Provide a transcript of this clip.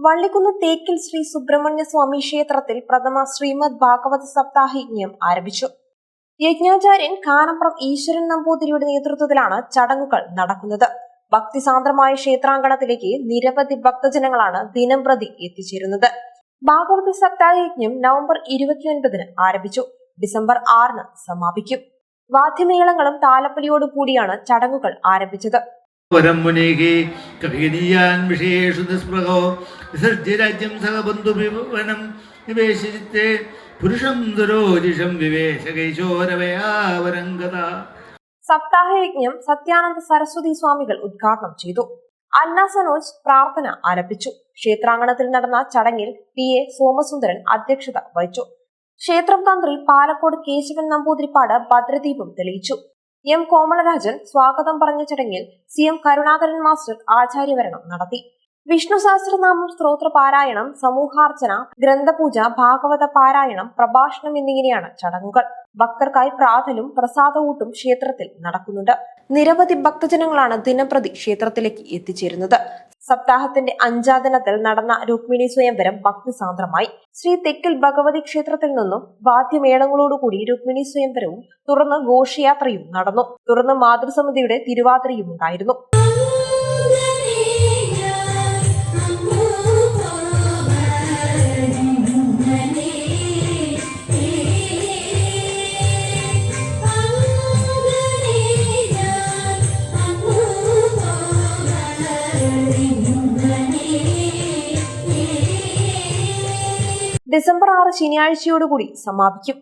വള്ളിക്കുന്ന് തേക്കിൽ ശ്രീ സുബ്രഹ്മണ്യ സ്വാമി ക്ഷേത്രത്തിൽ പ്രഥമ ശ്രീമദ് ഭാഗവത സപ്താഹയജ്ഞം ആരംഭിച്ചു. യജ്ഞാചാര്യൻ കാനമ്പ്രം ഈശ്വരൻ നമ്പൂതിരിയുടെ നേതൃത്വത്തിലാണ് ചടങ്ങുകൾ നടക്കുന്നത്. ഭക്തിസാന്ദ്രമായ ക്ഷേത്രാങ്കണത്തിലേക്ക് നിരവധി ഭക്തജനങ്ങളാണ് ദിനംപ്രതി എത്തിച്ചേരുന്നത്. ഭാഗവത സപ്താഹയജ്ഞം നവംബർ 29 ആരംഭിച്ചു. ഡിസംബർ 6 സമാപിക്കും. വാദ്യമേളങ്ങളും താലപ്പൊലിയോടുകൂടിയാണ് ചടങ്ങുകൾ ആരംഭിച്ചത്. സപ്താഹയജ്ഞം സത്യാനന്ദ സരസ്വതി സ്വാമികൾ ഉദ്ഘാടനം ചെയ്തു. അന്ന സനോജ് പ്രാർത്ഥന ആരംഭിച്ചു. ക്ഷേത്രാങ്കണത്തിൽ നടന്ന ചടങ്ങിൽ PA സോമസുന്ദരൻ അധ്യക്ഷത വഹിച്ചു. ക്ഷേത്രം തന്ത്രി പാലക്കോട് കേശവൻ നമ്പൂതിരിപ്പാട് ഭദ്രദീപം തെളിയിച്ചു. M കോമളരാജൻ സ്വാഗതം പറഞ്ഞ ചടങ്ങിൽ CM കരുണാകരൻ മാസ്റ്റർ ആചാര്യവരണം നടത്തി. വിഷ്ണു സഹസ്രനാമം സ്തോത്ര പാരായണം, സമൂഹാർച്ചന, ഗ്രന്ഥപൂജ, ഭാഗവത പാരായണം, പ്രഭാഷണം എന്നിങ്ങനെയാണ് ചടങ്ങുകൾ. ഭക്തർക്കായി പ്രാതലും പ്രസാദഊട്ടും ക്ഷേത്രത്തിൽ നടക്കുന്നുണ്ട്. നിരവധി ഭക്തജനങ്ങളാണ് ദിനംപ്രതി ക്ഷേത്രത്തിലേക്ക് എത്തിച്ചേരുന്നത്. സപ്താഹത്തിന്റെ 5ാം ദിനത്തിൽ നടന്ന രുക്മിണി സ്വയംവരം ഭക്തിസാന്ദ്രമായി. ശ്രീ തെക്കിൽ ഭഗവതി ക്ഷേത്രത്തിൽ നിന്നും വാദ്യമേളങ്ങളോടുകൂടി രുക്മിണി സ്വയംവരവും തുടർന്ന് ഘോഷയാത്രയും നടന്നു. തുടർന്ന് മാതൃസമിതിയുടെ തിരുവാതിരയും ഉണ്ടായിരുന്നു. ഡിസംബർ 6 ശനിയാഴ്ചയോടുകൂടി സമാപിക്കും.